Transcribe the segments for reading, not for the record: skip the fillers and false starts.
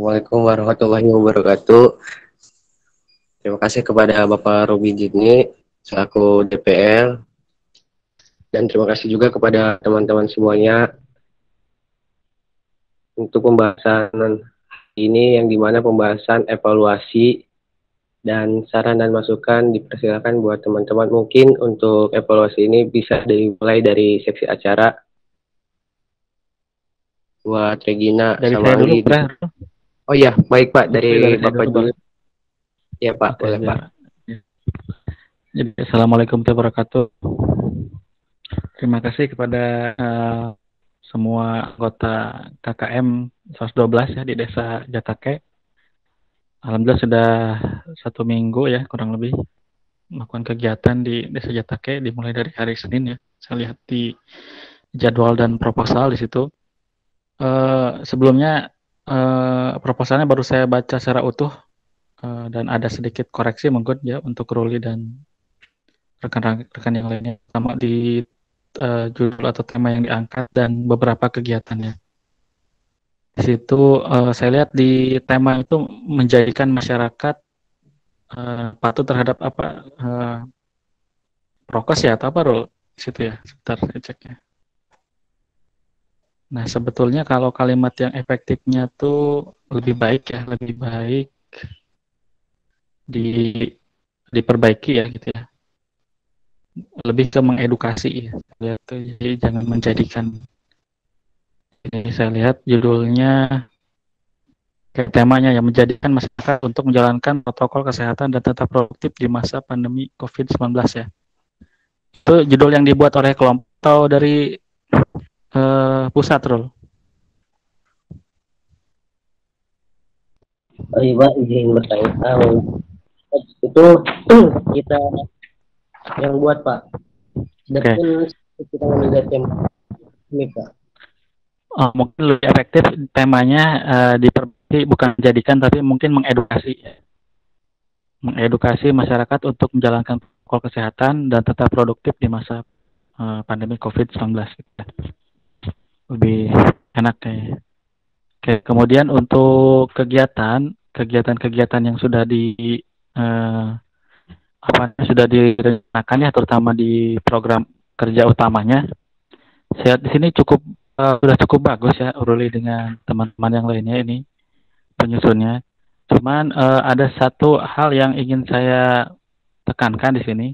Assalamualaikum warahmatullahi wabarakatuh. Terima kasih kepada Bapak Robi Jidni selaku DPL, dan terima kasih juga kepada teman-teman semuanya untuk pembahasan ini, yang dimana pembahasan evaluasi dan saran dan masukan dipersilakan buat teman-teman. Mungkin untuk evaluasi ini bisa dimulai dari seksi acara buat Regina Dari sama saya dulu, Anggi. Pak. Oh iya, baik Pak, dari Dari saya Bapak dulu, dulu. Pak. Ya Pak, Oke, boleh Pak. Jadi, Assalamualaikum warahmatullahi wabarakatuh. Terima kasih kepada semua anggota KKM 112 ya di Desa Jatake. Alhamdulillah sudah 1 minggu ya kurang lebih melakukan kegiatan di Desa Jatake, dimulai dari hari Senin ya. Saya lihat di jadwal dan proposal di situ. Sebelumnya proposalnya baru saya baca secara utuh, dan ada sedikit koreksi mungkin ya untuk Ruli dan rekan-rekan yang lainnya, sama di judul atau tema yang diangkat dan beberapa kegiatannya. Di situ saya lihat di tema itu menjadikan masyarakat patuh terhadap apa, prokes ya atau apa, Rul? Di situ ya, sebentar saya cek ya. Nah, sebetulnya kalau kalimat yang efektifnya tuh lebih baik ya, lebih baik di diperbaiki ya gitu ya. Lebih ke mengedukasi ya. Jadi jangan menjadikan. Ini saya lihat judulnya kayak temanya yang menjadikan masyarakat untuk menjalankan protokol kesehatan dan tetap produktif di masa pandemi COVID-19 ya. Itu judul yang dibuat oleh kelompok atau dari pusat, Rul? Oh iya Pak, izin bertanya. Itu kita yang buat Pak. Dan kita melihat yang ini Pak. Mungkin lebih efektif temanya diperbaiki, bukan menjadikan tapi mungkin mengedukasi. Mengedukasi masyarakat untuk menjalankan protokol kesehatan dan tetap produktif di masa pandemi COVID-19. Lebih enak kayaknya. Oke, kemudian untuk kegiatan yang sudah sudah direncanakan ya, terutama di program kerja utamanya. Saya di sini sudah cukup bagus ya, Uruli dengan teman-teman yang lainnya ini penyusunnya. Cuman ada satu hal yang ingin saya tekankan di sini.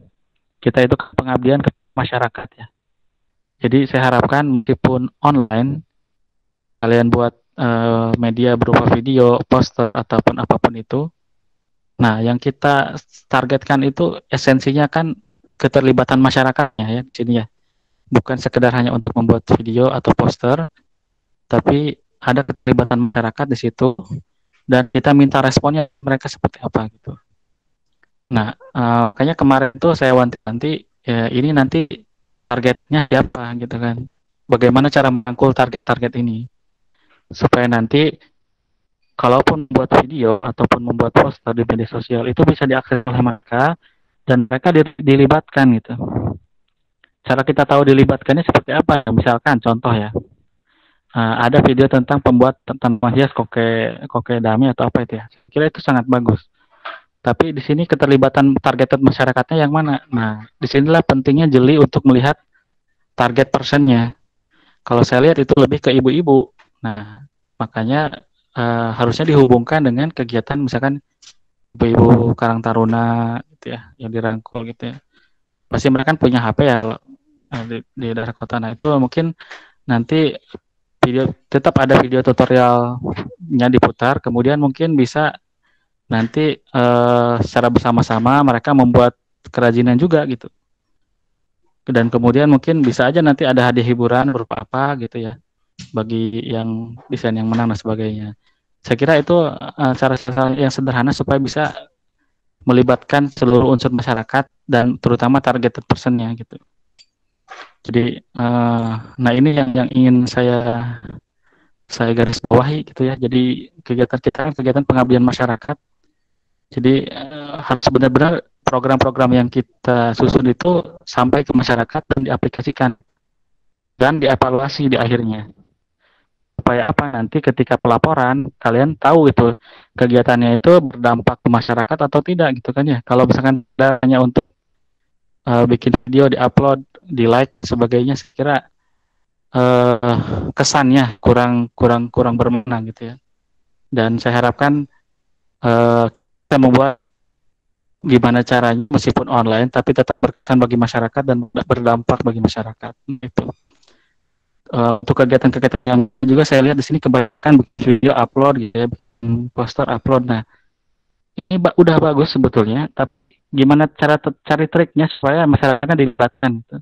Kita itu pengabdian ke masyarakat ya. Jadi saya harapkan meskipun online, kalian buat media berupa video, poster ataupun apapun itu. Nah, yang kita targetkan itu esensinya kan keterlibatan masyarakatnya ya di sini ya. Bukan sekedar hanya untuk membuat video atau poster, tapi ada keterlibatan masyarakat di situ dan kita minta responnya mereka seperti apa gitu. Nah, kayaknya kemarin tuh saya wanti-wanti ya, ini nanti targetnya siapa gitu kan. Bagaimana cara merangkul target-target ini supaya nanti kalaupun buat video ataupun membuat poster di media sosial itu bisa diakses oleh mereka dan mereka dilibatkan gitu. Cara kita tahu dilibatkannya seperti apa? Misalkan contoh ya, ada video tentang tanaman hias koke dami atau apa itu ya. Kira itu sangat bagus. Tapi di sini keterlibatan targeted masyarakatnya yang mana? Nah, disinilah pentingnya jeli untuk melihat target personnya. Kalau saya lihat itu lebih ke ibu-ibu. Nah, makanya harusnya dihubungkan dengan kegiatan misalkan ibu-ibu Karang Taruna gitu ya, yang dirangkul gitu ya. Pasti mereka kan punya HP ya di daerah kota. Nah, itu mungkin nanti tetap ada video tutorialnya diputar, kemudian mungkin bisa nanti secara bersama-sama mereka membuat kerajinan juga gitu. Dan kemudian mungkin bisa aja nanti ada hadiah hiburan berupa apa gitu ya, bagi yang desain yang menang dan sebagainya. Saya kira itu cara yang sederhana supaya bisa melibatkan seluruh unsur masyarakat dan terutama targeted personnya gitu. Jadi, nah ini yang ingin saya garis bawahi gitu ya. Jadi kegiatan kita kegiatan pengabdian masyarakat. Jadi harus benar-benar program-program yang kita susun itu sampai ke masyarakat dan diaplikasikan dan dievaluasi di akhirnya. supaya apa nanti ketika pelaporan kalian tahu itu kegiatannya itu berdampak ke masyarakat atau tidak gitu kan ya. Kalau misalkan hanya untuk bikin video diupload, di like sebagainya, saya kira kesannya kurang bermakna gitu ya. Dan saya harapkan kita membuat gimana caranya meskipun online tapi tetap berkesan bagi masyarakat dan berdampak bagi masyarakat itu. Untuk kegiatan-kegiatan yang juga saya lihat di sini kebanyakan video upload gitu ya, poster upload. Nah, ini udah bagus sebetulnya, tapi gimana cara cari triknya supaya masyarakatnya dilibatkan gitu.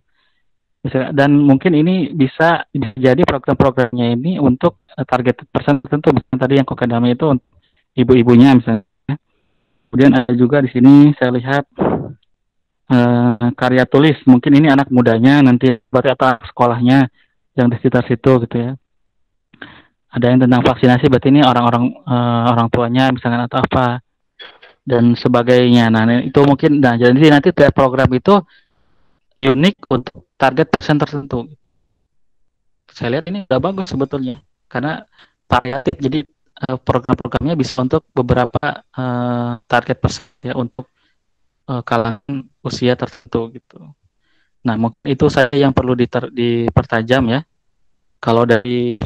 Dan mungkin ini bisa jadi program-programnya ini untuk target person tertentu, misalnya tadi yang Kokedame itu ibu-ibunya misalnya. Kemudian ada juga di sini saya lihat karya tulis, mungkin ini anak mudanya nanti berarti apa sekolahnya yang di sekitar situ gitu ya. Ada yang tentang vaksinasi, berarti ini orang-orang orang tuanya misalkan atau apa dan sebagainya. Nah itu mungkin, nah jadi nanti tiap program itu unik untuk target person tertentu. Saya lihat ini udah bagus sebetulnya karena variatif, jadi program-programnya bisa untuk beberapa target person ya, untuk kalangan usia tertentu gitu. Nah mungkin itu saya yang perlu dipertajam ya. Kalau dari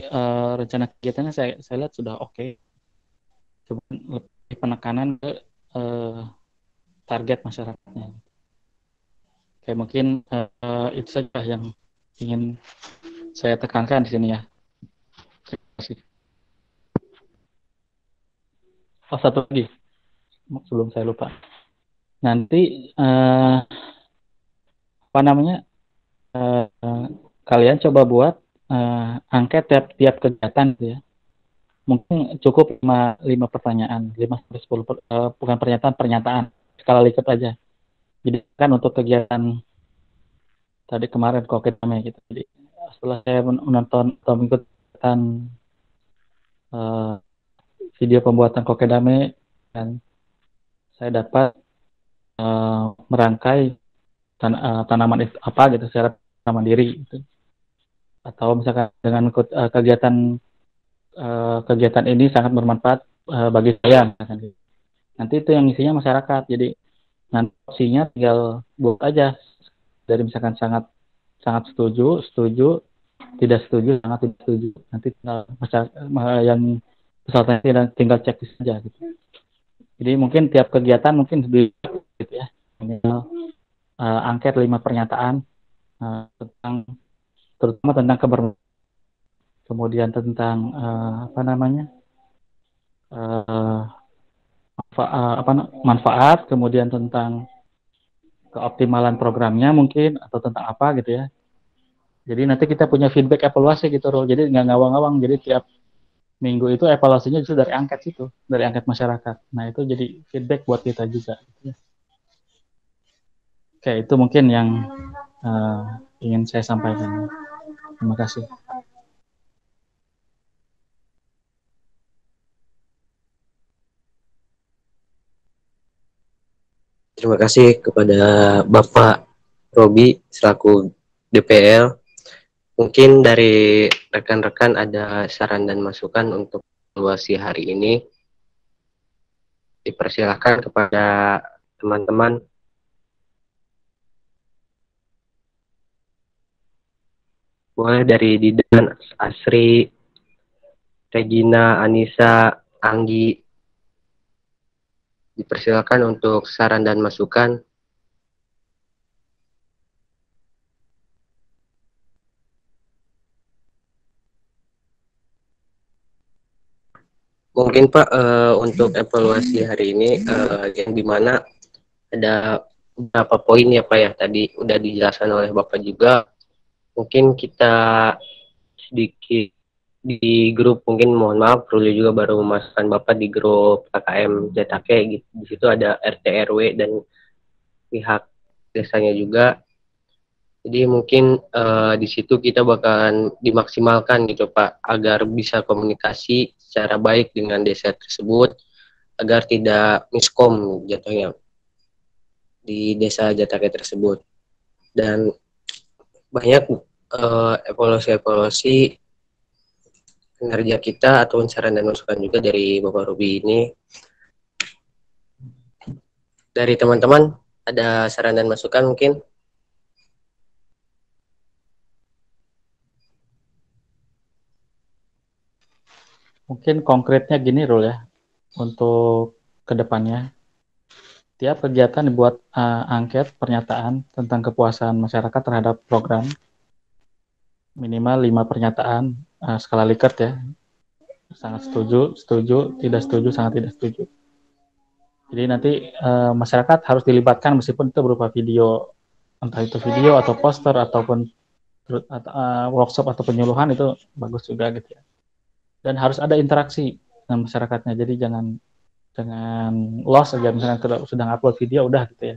rencana kegiatannya saya lihat sudah oke. Coba lebih penekanan ke target masyarakatnya. Kayak mungkin itu saja yang ingin saya tekankan di sini ya. Terima kasih. Oh, satu lagi sebelum saya lupa. Nanti apa namanya, kalian coba buat angket tiap kegiatan gitu ya. Mungkin cukup 5 pertanyaan, 5-10 bukan pernyataan skala Likert aja. Jadi kan untuk kegiatan tadi kemarin Kokedame gitu. Jadi setelah saya menonton atau mengikuti video pembuatan Kokedame, dan saya dapat merangkai tanaman itu apa gitu secara mandiri gitu. Atau misalkan dengan kegiatan ini sangat bermanfaat bagi saya misalkan. Nanti itu yang isinya masyarakat. Jadi nanti opsinya tinggal buat aja dari misalkan sangat setuju, tidak setuju, sangat tidak setuju. Nanti tinggal yang pesertanya tinggal cek saja gitu. Jadi mungkin tiap kegiatan mungkin gitu ya. Angket 5 pernyataan terutama tentang kemudian tentang apa namanya manfaat, kemudian tentang keoptimalan programnya mungkin atau tentang apa gitu ya. Jadi nanti kita punya feedback evaluasi gitu loh. Jadi nggak ngawang-ngawang. Jadi tiap minggu itu evaluasinya justru dari angket itu, dari angket masyarakat. Nah itu jadi feedback buat kita juga. Gitu ya. Oke, itu mungkin yang ingin saya sampaikan. Terima kasih. Terima kasih kepada Bapak Robi selaku DPL. Mungkin dari rekan-rekan ada saran dan masukan untuk evaluasi hari ini. Dipersilakan kepada teman-teman. Boleh dari Didan, Asri, Regina, Anissa, Anggi. Dipersilakan untuk saran dan masukan. Mungkin Pak, untuk evaluasi hari ini yang dimana ada beberapa poin ya Pak ya, tadi udah dijelaskan oleh Bapak juga. Mungkin kita sedikit di grup, mungkin mohon maaf Ruli juga baru memasukkan Bapak di grup KKM Jatake gitu. Di situ ada RT RW dan pihak desanya juga. Jadi mungkin di situ kita bakalan dimaksimalkan gitu Pak, agar bisa komunikasi secara baik dengan desa tersebut, agar tidak miskom jatuhnya di desa Jatake tersebut. Dan banyak evaluasi-evaluasi kinerja kita atau saran dan masukan juga dari Bapak Ruby ini. Dari teman-teman ada saran dan masukan mungkin? Mungkin konkretnya gini Rul ya, untuk kedepannya. Tiap kegiatan dibuat angket pernyataan tentang kepuasan masyarakat terhadap program. Minimal 5 pernyataan skala Likert ya. Sangat setuju, setuju, tidak setuju, sangat tidak setuju. Jadi nanti masyarakat harus dilibatkan meskipun itu berupa video, entah itu video atau poster ataupun workshop atau penyuluhan, itu bagus juga gitu ya. Dan harus ada interaksi dengan masyarakatnya. Jadi jangan loss aja misalnya sudah upload video udah gitu ya.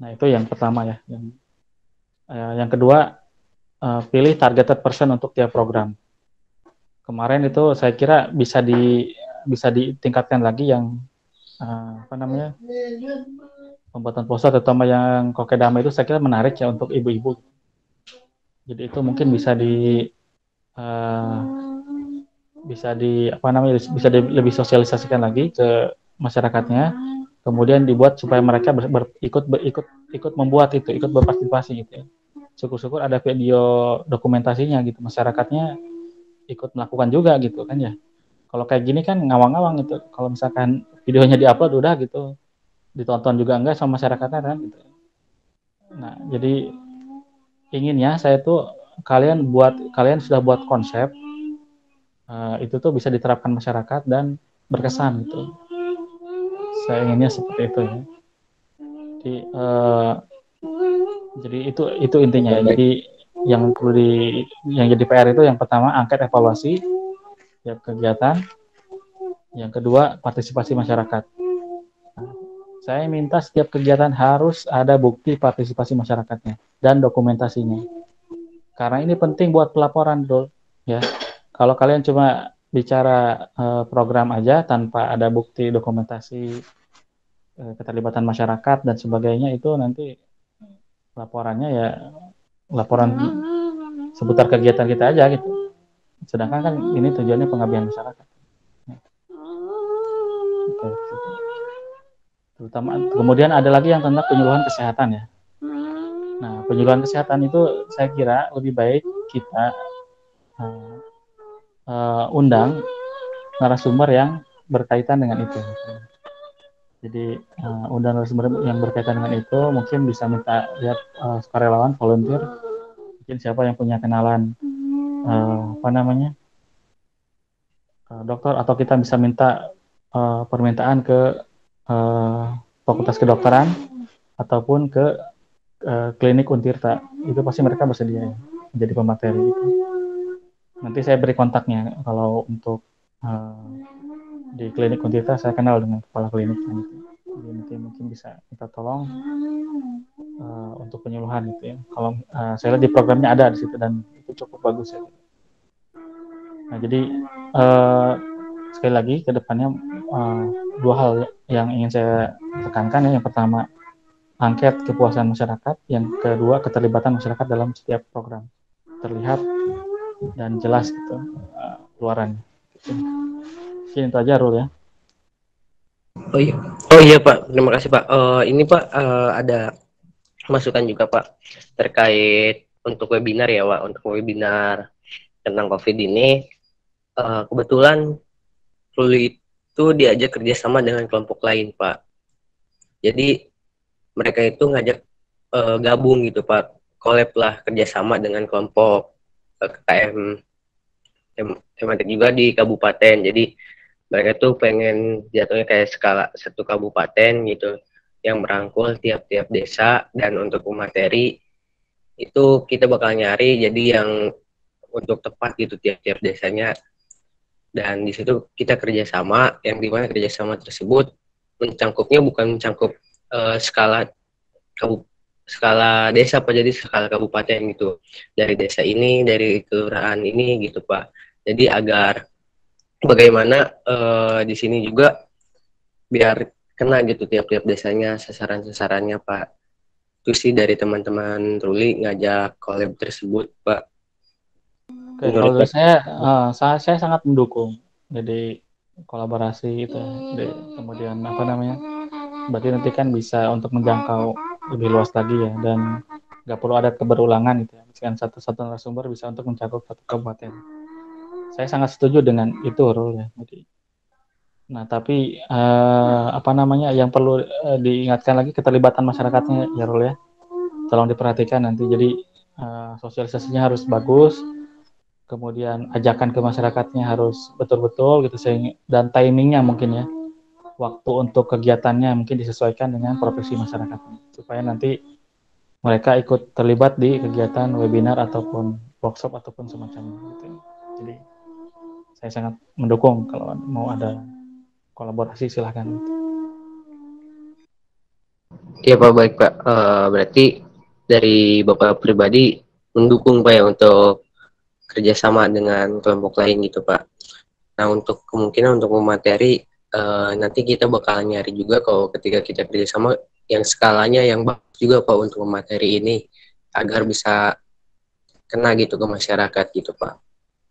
Nah itu yang pertama ya. Yang kedua, pilih targeted person untuk tiap program. Kemarin itu saya kira bisa ditingkatkan lagi yang pembuatan poster, terutama yang kokedama itu saya kira menarik ya untuk ibu-ibu. Jadi itu mungkin bisa lebih sosialisasikan lagi ke masyarakatnya, kemudian dibuat supaya mereka ikut membuat itu, ikut berpartisipasi gitu ya. Syukur-syukur ada video dokumentasinya gitu, masyarakatnya ikut melakukan juga gitu kan ya. Kalau kayak gini kan ngawang-ngawang gitu, kalau misalkan videonya diupload udah gitu, ditonton juga enggak sama masyarakatnya kan gitu. Nah jadi inginnya saya tuh kalian sudah buat konsep, itu tuh bisa diterapkan masyarakat dan berkesan gitu. Saya inginnya seperti itu ya. Jadi itu intinya ya. Jadi yang jadi PR itu yang pertama angket evaluasi tiap kegiatan, yang kedua partisipasi masyarakat. Nah, saya minta setiap kegiatan harus ada bukti partisipasi masyarakatnya dan dokumentasinya. Karena ini penting buat pelaporan, Dol. Ya. Kalau kalian cuma bicara program aja tanpa ada bukti dokumentasi keterlibatan masyarakat dan sebagainya, itu nanti laporannya ya laporan seputar kegiatan kita aja gitu. Sedangkan kan ini tujuannya pengabdian masyarakat. Oke. Terutama kemudian ada lagi yang tentang penyuluhan kesehatan ya. Nah, penyuluhan kesehatan itu saya kira lebih baik kita undang narasumber yang berkaitan dengan itu. Jadi undang narasumber yang berkaitan dengan itu, mungkin bisa minta lihat sukarelawan, volunteer, mungkin siapa yang punya kenalan dokter, atau kita bisa minta permintaan ke Fakultas Kedokteran ataupun ke klinik Untirta. Itu pasti mereka bersedia ya, menjadi pemateri gitu. Nanti saya beri kontaknya. Kalau untuk di klinik Untirta saya kenal dengan kepala kliniknya gitu. Jadi nanti mungkin bisa kita tolong untuk penyuluhan gitu ya. Kalau saya lihat di programnya ada di situ dan itu cukup bagus ya. Nah jadi sekali lagi ke depannya dua hal yang ingin saya tekankan ya. Yang pertama angket kepuasan masyarakat, yang kedua keterlibatan masyarakat dalam setiap program terlihat dan jelas gitu keluarannya. Mungkin itu aja Rul ya. Oh iya Pak, terima kasih Pak. Ini Pak ada masukan juga Pak terkait untuk webinar ya Pak, untuk webinar tentang COVID ini. Kebetulan Ruli itu diajak kerjasama dengan kelompok lain Pak. Jadi mereka itu ngajak gabung gitu Pak, collab lah kerjasama dengan kelompok KKM tematik juga di kabupaten. Jadi mereka tuh pengen jatuhnya kayak skala satu kabupaten gitu yang merangkul tiap-tiap desa, dan untuk materi itu kita bakal nyari jadi yang untuk tepat gitu tiap-tiap desanya, dan di situ kita kerjasama yang dimana kerjasama tersebut mencangkupnya bukan mencangkup skala desa Pak, jadi skala kabupaten gitu, dari desa ini, dari kelurahan ini gitu Pak. Jadi agar bagaimana di sini juga biar kena gitu tiap-tiap desanya sasaran-sasarannya Pak. Itu sih dari teman-teman Ruli ngajak collab tersebut Pak. Oke, kalau dari saya sangat mendukung. Jadi kolaborasi itu, kemudian apa namanya? Berarti nanti kan bisa untuk menjangkau lebih luas lagi ya, dan nggak perlu ada keberulangan gitu ya. Misalkan satu narasumber bisa untuk mencakup satu kabupaten. Saya sangat setuju dengan itu, Rul ya. Jadi, nah tapi apa namanya yang perlu diingatkan lagi keterlibatan masyarakatnya ya, Rul ya. Tolong diperhatikan nanti. Jadi sosialisasinya harus bagus, kemudian ajakan ke masyarakatnya harus betul-betul gitu, sehingga dan timingnya mungkin ya, waktu untuk kegiatannya mungkin disesuaikan dengan profesi masyarakatnya supaya nanti mereka ikut terlibat di kegiatan webinar ataupun workshop ataupun semacamnya gitu. Jadi saya sangat mendukung kalau mau ada kolaborasi, silahkan. Iya Pak, baik Pak. Berarti dari Bapak pribadi mendukung Pak ya untuk kerjasama dengan kelompok lain gitu Pak. Nah untuk kemungkinan untuk memateri nanti kita bakal nyari juga kalau ketika kita kerjasama yang skalanya yang bagus juga Pak untuk memateri ini agar bisa kena gitu ke masyarakat gitu Pak.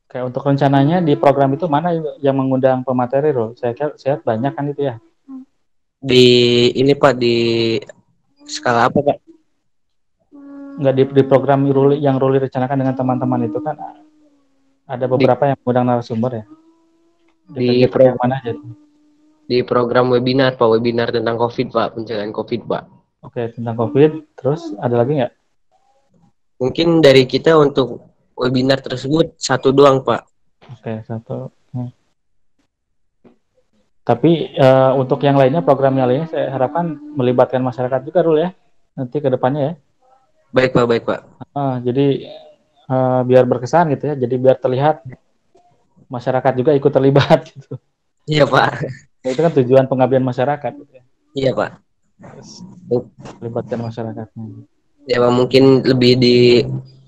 Kayak untuk rencananya di program itu mana yang mengundang pemateri, Bro? Saya banyak kan itu ya. Di ini Pak di skala apa Pak? Nggak di program yang Ruli rencanakan dengan teman-teman itu kan ada beberapa yang mengundang narasumber ya. Di Kita yang mana aja tuh? Di program webinar Pak, webinar tentang COVID Pak, pencegahan COVID Pak. Oke, tentang COVID. Terus ada lagi nggak? Mungkin dari kita untuk webinar tersebut satu doang Pak. Oke, satu. Tapi untuk yang lainnya, program yang lainnya saya harapkan melibatkan masyarakat juga, Rul ya. Nanti ke depannya ya. Baik Pak, baik Pak. Jadi biar berkesan gitu ya. Jadi biar terlihat masyarakat juga ikut terlibat gitu. Iya Pak. Nah, itu kan tujuan pengabdian masyarakat gitu ya. Iya Pak. Terus melibatkan masyarakatnya. Ya Pak, mungkin lebih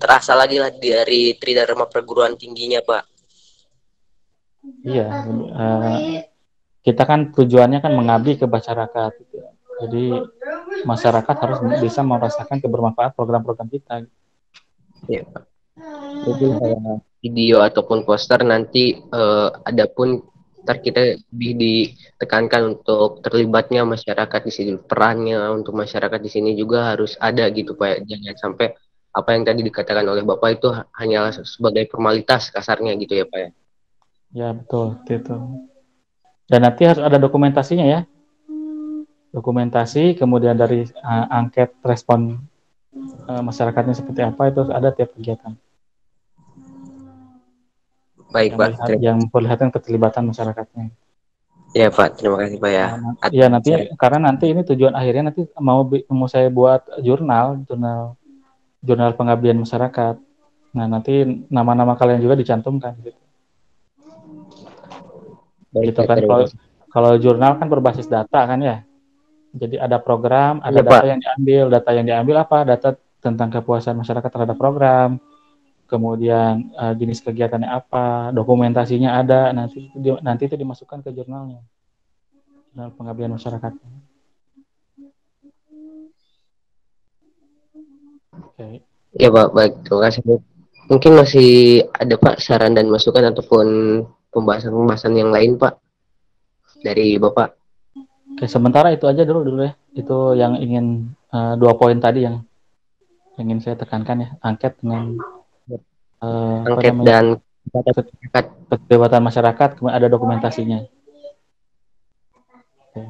terasa lagi lah dari Tridharma perguruan tingginya Pak. Iya, kita kan tujuannya kan mengabdi ke masyarakat gitu. Jadi masyarakat harus bisa merasakan kebermanfaat program-program kita. Iya Pak. Mungkin kayak video ataupun poster nanti adapun ntar kita lebih ditekankan untuk terlibatnya masyarakat di sini, perannya untuk masyarakat di sini juga harus ada gitu Pak. Jangan sampai apa yang tadi dikatakan oleh Bapak itu hanya sebagai formalitas kasarnya gitu ya Pak ya. Ya betul itu. Dan nanti harus ada dokumentasinya ya. Dokumentasi, kemudian dari angket respon masyarakatnya seperti apa, itu harus ada tiap kegiatan. Baik Pak. Yang memperlihatkan keterlibatan masyarakatnya. Ya Pak, terima kasih Pak ya. Ya nanti karena nanti ini tujuan akhirnya nanti mau saya buat jurnal pengabdian masyarakat. Nah nanti nama-nama kalian juga dicantumkan gitu. Baik, Gitu kan, kalau jurnal kan berbasis data kan ya. Jadi ada program, ada data yang diambil. Data yang diambil apa? Data tentang kepuasan masyarakat terhadap program. Kemudian jenis kegiatannya apa, dokumentasinya ada. Nanti itu dimasukkan ke jurnalnya. Jurnal pengabdian masyarakat. Okay. Ya Pak, baik. Terima kasih. Mungkin masih ada Pak saran dan masukan ataupun pembahasan-pembahasan yang lain Pak dari Bapak. Oke, sementara itu aja dulu ya. Itu yang ingin 2 poin tadi yang ingin saya tekankan ya, angket dengan angket dan keterlibatan masyarakat, kemudian ada dokumentasinya. Oke.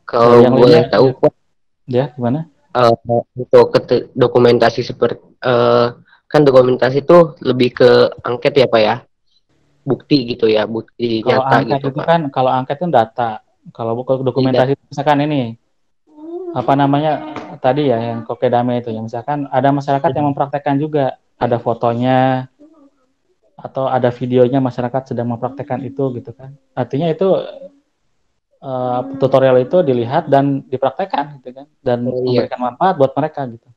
Kalau boleh tahu Pak, ya gimana? Untuk dokumentasi seperti kan dokumentasi itu lebih ke angket ya Pak ya, bukti gitu ya, bukti kalau nyata angket gitu itu Pak. Kan kalau angket itu data, kalau dokumentasi misalkan ini apa namanya tadi ya yang Kokedame itu ya, misalkan ada masyarakat yang mempraktekkan juga, ada fotonya atau ada videonya masyarakat sedang mempraktekkan itu gitu kan, artinya itu tutorial itu dilihat dan dipraktekkan gitu kan, dan memberikan manfaat buat mereka gitu.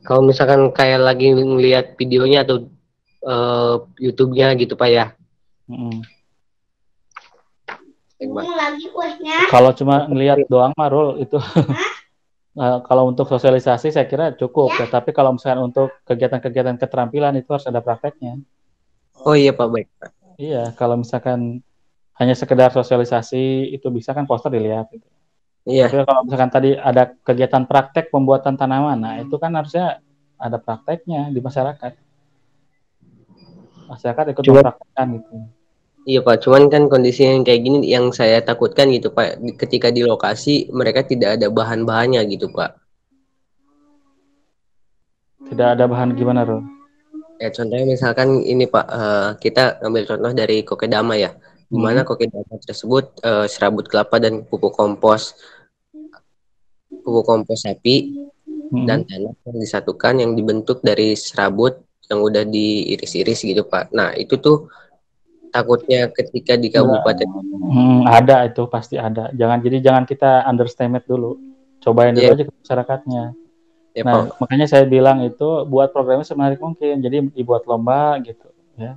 Kalau misalkan kayak lagi ngelihat videonya atau YouTube-nya gitu Pak ya. Kalau cuma ngelihat doang mah, Rul, itu Kalau untuk sosialisasi saya kira cukup ya, tapi kalau misalkan untuk kegiatan-kegiatan keterampilan itu harus ada prakteknya. Oh iya Pak, baik Pak. Iya, kalau misalkan hanya sekedar sosialisasi itu bisa kan poster dilihat gitu. Tapi Iya, kalau misalkan tadi ada kegiatan praktek pembuatan tanaman, nah itu kan harusnya ada prakteknya di masyarakat. Masyarakat ikut cuma mempraktekkan gitu. iya Pak, cuman kan kondisi yang kayak gini yang saya takutkan gitu Pak, ketika di lokasi mereka tidak ada bahan-bahannya gitu Pak. Tidak ada bahan gimana, Bro? Ya contohnya misalkan ini Pak, kita ambil contoh dari kokedama ya, di mana Hmm. kokedama tersebut serabut kelapa dan pupuk kompos sapi dan Hmm. tanah yang disatukan yang dibentuk dari serabut yang udah diiris-iris gitu Pak. Nah itu tuh takutnya ketika di Enggak. kabupaten, Ada itu pasti ada. Jangan kita underestimate dulu. Cobain dulu ya, aja ke masyarakatnya. ya Nah, Pak. makanya saya bilang itu buat programnya semenarik mungkin. Jadi dibuat lomba gitu, ya.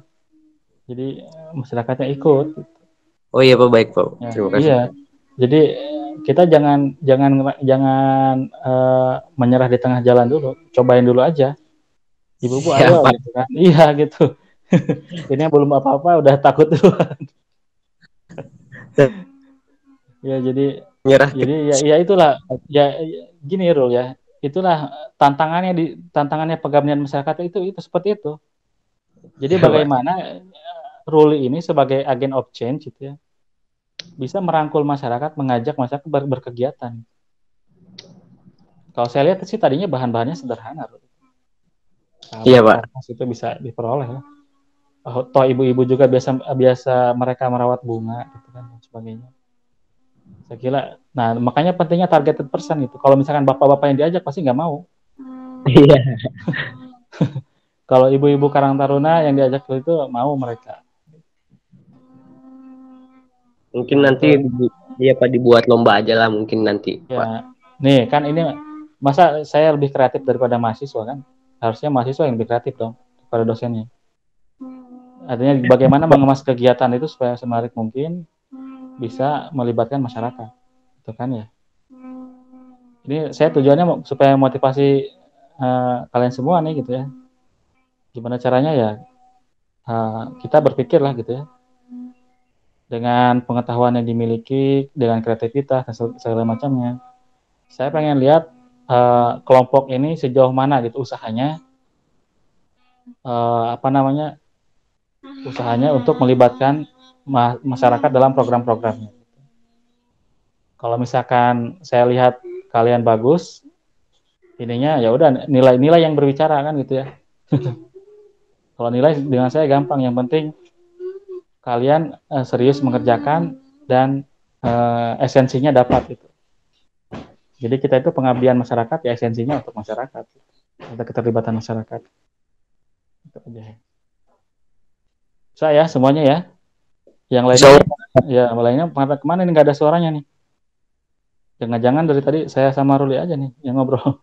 Jadi masyarakatnya ikut. Oh iya Pak, baik Pak. Ya, Terima kasih iya. Pak. Jadi kita jangan jangan jangan menyerah di tengah jalan dulu. Cobain dulu aja. Ibu-ibu Ya ayo Pak, gitu kan. Iya gitu. Ini belum apa-apa udah takut dulu. Ya menyerah ke. ya itulah ya gini Rul ya. Itulah tantangannya pegamian masyarakat itu seperti itu. Jadi Ya Pak. bagaimana Ruli ini sebagai agen of change gitu ya bisa merangkul masyarakat, mengajak masyarakat berkegiatan. Kalau saya lihat sih tadinya bahan-bahannya sederhana, Iya sabun, Pak. kompos itu bisa diperoleh ya. Toh ibu-ibu juga biasa biasa mereka merawat bunga gitu kan dan sebagainya. Saya kira, nah makanya pentingnya targeted person itu. Kalau misalkan bapak-bapak yang diajak pasti nggak mau. Iya. Kalau ibu-ibu Karang Taruna yang diajak itu mau mereka. Mungkin Nah nanti itu iya Pak, dibuat lomba aja lah mungkin nanti Pak. ya. Nih kan ini masa saya lebih kreatif daripada mahasiswa kan? Harusnya mahasiswa yang lebih kreatif dong daripada dosennya. Artinya bagaimana mengemas kegiatan itu supaya semenarik mungkin bisa melibatkan masyarakat. Itu kan ya. Ini saya tujuannya supaya motivasi kalian semua nih gitu ya. Gimana caranya ya kita berpikir lah gitu ya. Dengan pengetahuan yang dimiliki, dengan kreativitas dan segala macamnya. Saya pengen lihat kelompok ini sejauh mana gitu usahanya apa namanya usahanya untuk melibatkan masyarakat dalam program-programnya. Kalau misalkan saya lihat kalian bagus, ininya ya udah nilai-nilai yang berbicara kan gitu ya. Kalau nilai dengan saya gampang, yang penting kalian serius mengerjakan dan esensinya dapat gitu. Jadi kita itu pengabdian masyarakat ya esensinya untuk masyarakat. Ada keterlibatan masyarakat. Itu aja. Saya semuanya ya. Yang lainnya Insya nih, ya lainnya kemana nih nggak ada suaranya nih. Jangan-jangan dari tadi saya sama Ruli aja nih yang ngobrol.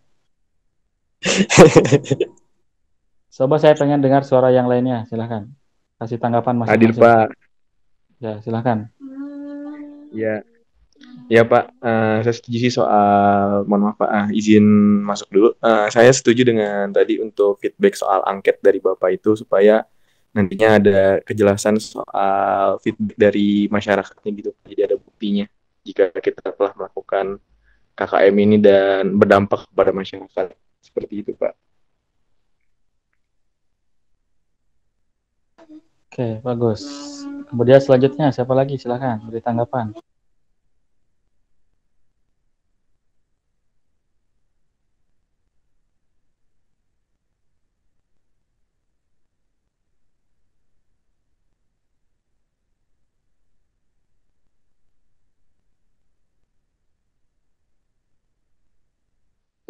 Coba saya pengen dengar suara yang lainnya, silahkan. Kasih tanggapan Hadir masing-masing. Pak. Ya, silahkan. Ya, ya Pak. Saya setuju sih soal, mohon maaf Pak, izin masuk dulu. Saya setuju dengan tadi untuk feedback soal angket dari Bapak itu supaya nantinya ada kejelasan soal feedback dari masyarakatnya gitu. Jadi ada buktinya jika kita telah melakukan KKM ini dan berdampak kepada masyarakat. Seperti itu Pak. Oke, bagus. Kemudian selanjutnya siapa lagi? Silahkan beri tanggapan.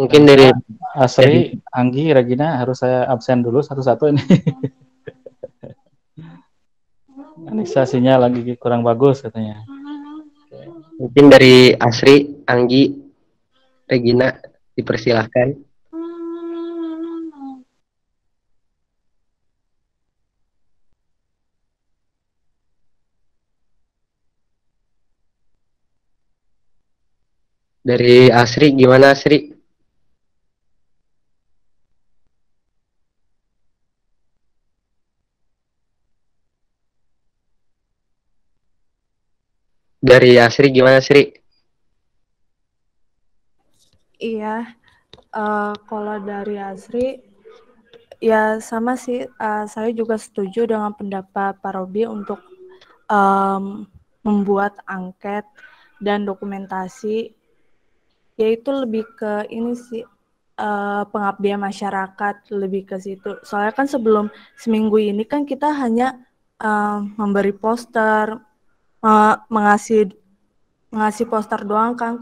mungkin Regina, dari Asri, Anggi, Regina harus saya absen dulu satu-satu ini. Aneksasinya lagi kurang bagus katanya. mungkin dari Asri, Anggi, Regina dipersilahkan. Dari Asri, gimana Asri? Dari Asri, gimana Asri? Iya, kalau dari Asri, ya sama sih, saya juga setuju dengan pendapat Pak Robi untuk membuat angket dan dokumentasi, yaitu lebih ke ini sih, pengabdian masyarakat, lebih ke situ. Soalnya kan sebelum seminggu ini kan kita hanya memberi poster, mengasih poster doang kan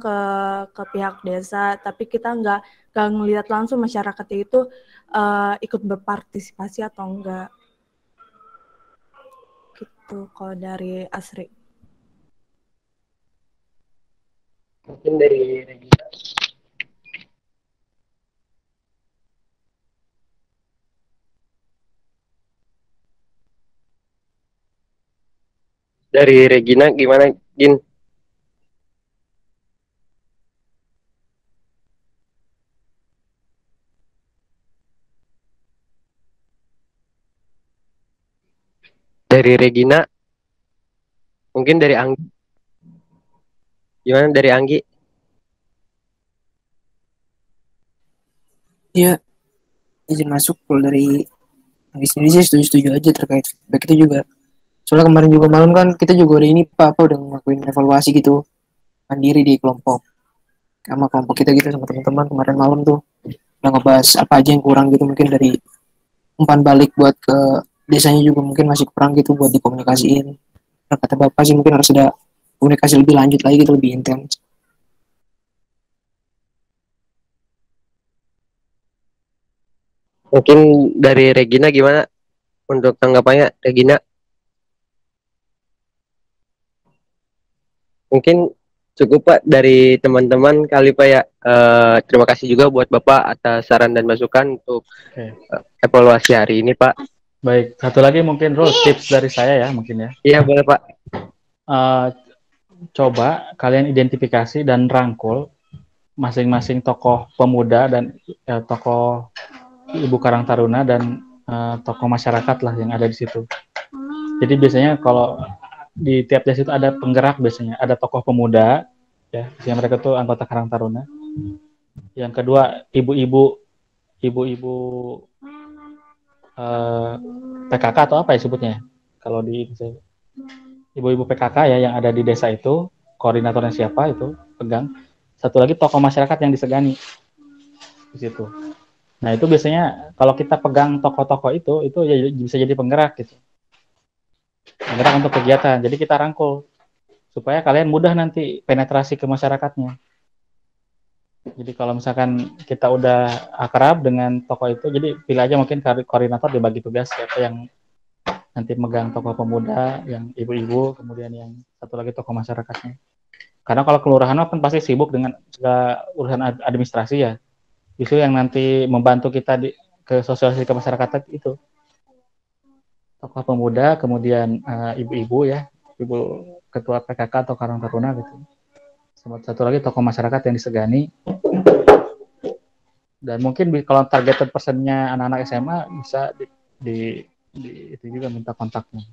ke pihak desa, tapi kita nggak ngelihat langsung masyarakat itu ikut berpartisipasi atau enggak. Gitu kalau dari Asri. Mungkin dari Regina. Dari Regina, gimana Gin? Dari Regina, mungkin dari Anggi. Gimana dari Anggi? Ya, izin masuk kalau dari Anggi sendiri sih setuju-setuju aja terkait feedback itu juga. Soalnya kemarin juga malam kan kita juga udah ini apa udah ngelakuin evaluasi gitu mandiri di kelompok sama kelompok kita gitu sama teman-teman kemarin malam tuh udah ngebahas apa aja yang kurang gitu mungkin dari umpan balik buat ke desanya juga mungkin masih kurang gitu buat dikomunikasiin. Nah, kata bapak sih mungkin harus ada komunikasi lebih lanjut lagi gitu lebih intens. Mungkin dari Regina gimana untuk tanggapannya Regina? Mungkin cukup Pak dari teman-teman kali Pak ya. Terima kasih juga buat Bapak atas saran dan masukan untuk evaluasi hari ini Pak. Baik, satu lagi mungkin Rul, tips dari saya ya mungkin ya. Iya boleh Pak. Coba kalian identifikasi dan rangkul masing-masing tokoh pemuda dan tokoh Ibu Karang Taruna dan tokoh masyarakat lah yang ada di situ. Jadi biasanya kalau di tiap desa itu ada penggerak, biasanya ada tokoh pemuda ya, yang mereka tuh anggota Karang Taruna. Yang kedua ibu-ibu PKK atau apa ya sebutnya kalau di ibu-ibu PKK ya yang ada di desa itu, koordinatornya siapa itu pegang. Satu lagi tokoh masyarakat yang disegani di situ. Nah itu biasanya kalau kita pegang tokoh-tokoh itu ya bisa jadi penggerak gitu, penggerak untuk kegiatan. Jadi kita rangkul supaya kalian mudah nanti penetrasi ke masyarakatnya. Jadi kalau misalkan kita udah akrab dengan tokoh itu, jadi pilih aja mungkin koordinator dibagi tugas siapa yang nanti megang tokoh pemuda, yang ibu-ibu, kemudian yang satu lagi tokoh masyarakatnya. Karena kalau kelurahan kan pasti sibuk dengan segala urusan administrasi ya. Itu yang nanti membantu kita ke sosialisasi ke masyarakat itu. Tokoh pemuda, kemudian ibu-ibu ya, ibu ketua PKK atau Karang Taruna gitu. Satu lagi tokoh masyarakat yang disegani. Dan mungkin kalau targeted personnya anak-anak SMA bisa itu juga minta kontaknya.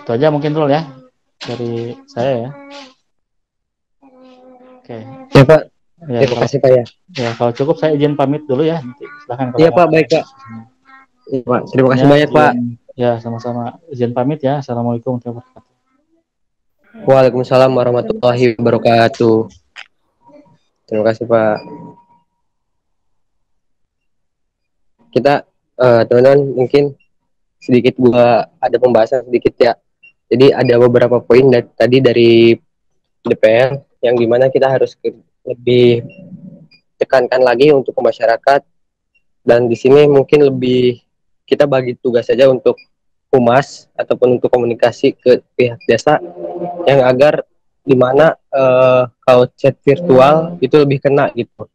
Itu aja mungkin dulu ya dari saya ya. Oke. Ya Pak. Ya, Terima kasih Pak ya. Ya kalau cukup saya izin pamit dulu ya. Nanti silakan. Iya Pak, baik Pak. Iya Pak, terima kasih banyak Pak. Ya sama-sama. Izin pamit ya. Assalamualaikum warahmatullahi wabarakatuh. Waalaikumsalam warahmatullahi wabarakatuh. Terima kasih Pak. Kita teman-teman mungkin sedikit gua ada pembahasan sedikit ya. Jadi ada beberapa poin tadi dari DPR yang dimana kita harus lebih tekankan lagi untuk ke masyarakat, dan di sini mungkin lebih kita bagi tugas saja untuk humas ataupun untuk komunikasi ke pihak desa yang agar dimana kalau chat virtual itu lebih kena gitu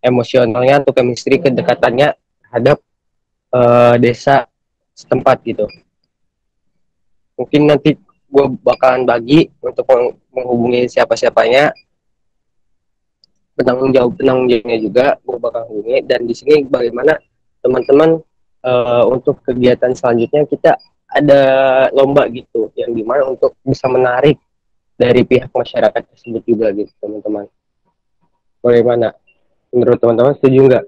emosionalnya atau chemistry kedekatannya terhadap desa setempat gitu. Mungkin nanti gue bakalan bagi untuk menghubungi siapa-siapanya penanggung jawabnya juga gue bakal hubungi. Dan di sini bagaimana teman-teman untuk kegiatan selanjutnya kita ada lomba gitu yang dimana untuk bisa menarik dari pihak masyarakat tersebut juga gitu teman-teman. Bagaimana menurut teman-teman, setuju nggak?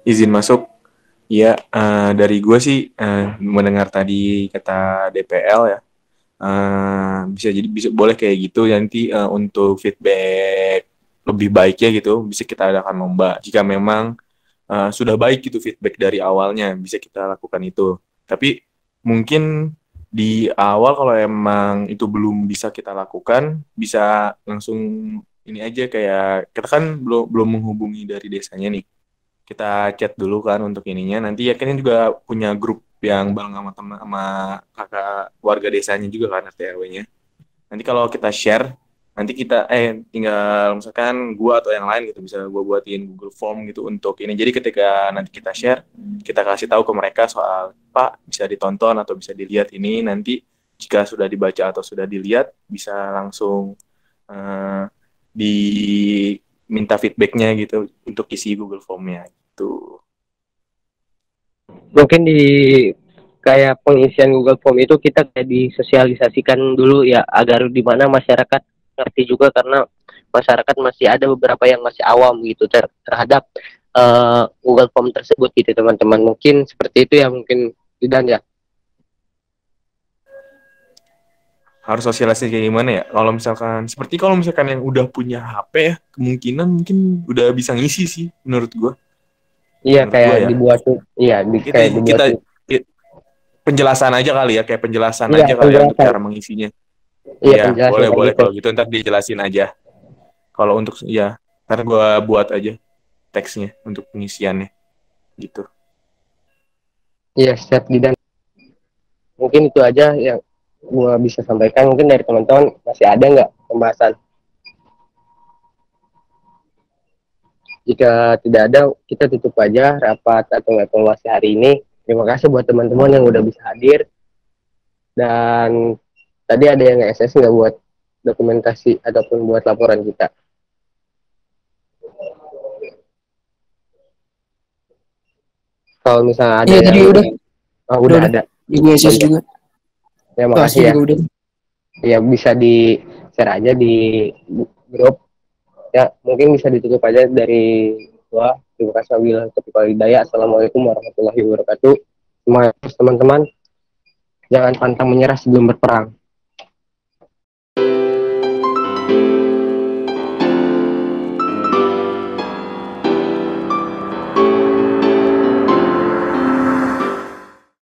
Izin masuk. Ya, dari gue sih mendengar tadi kata DPL ya, bisa jadi bisa boleh kayak gitu. Nanti untuk feedback lebih baiknya gitu bisa kita adakan lomba. Jika memang sudah baik gitu feedback dari awalnya, bisa kita lakukan itu. Tapi mungkin di awal kalau emang itu belum bisa kita lakukan, bisa langsung ini aja, kayak kita kan belum menghubungi dari desanya nih, kita chat dulu kan untuk ininya. Nanti ya kan juga punya grup yang bareng sama teman sama kakak warga desanya juga kan, RT RW-nya. Nanti kalau kita share, nanti kita tinggal misalkan gua atau yang lain gitu bisa gua buatin Google Form gitu untuk ini. Jadi ketika nanti kita share, kita kasih tahu ke mereka soal Pak bisa ditonton atau bisa dilihat ini. Nanti jika sudah dibaca atau sudah dilihat, bisa langsung diminta feedbacknya gitu untuk isi Google Form-nya gitu. Mungkin di kayak pengisian Google Form itu kita kayak disosialisasikan dulu ya, agar di mana masyarakat ngerti juga, karena masyarakat masih ada beberapa yang masih awam gitu terhadap Google Form tersebut gitu teman-teman. Mungkin seperti itu ya, mungkin Dan ya. Harus sosialisasi kayak gimana ya? Kalau misalkan yang udah punya HP ya, kemungkinan mungkin udah bisa ngisi sih menurut gua. Iya, Menurut kayak gua ya. dibuat, iya kayak dibuat. Kita penjelasan aja kali ya, kayak penjelasan Iya, aja kali ya untuk cara mengisinya. Iya, Iya, penjelasan boleh gitu. kalau gitu ntar dijelasin aja. Kalau untuk ya, ntar gua buat aja teksnya untuk pengisiannya gitu. Iya, siap Dan. Mungkin itu aja yang gua bisa sampaikan. Mungkin dari teman-teman masih ada nggak pembahasan? Jika tidak ada, kita tutup aja rapat atau evaluasi hari ini. Terima kasih buat teman-teman yang udah bisa hadir. Dan tadi ada yang SS nggak buat dokumentasi ataupun buat laporan kita. Kalau misalnya ada Iya, yang tadi udah. udah ada. Juga SS juga. Ya, makasih ya. Juga udah. Ya, bisa di share aja di grup. Ya, mungkin bisa ditutup aja dari gua. Terima kasih wabillahi taufiq wal hidayah. Assalamualaikum warahmatullahi wabarakatuh. Semangat teman-teman. Jangan pantang menyerah sebelum berperang.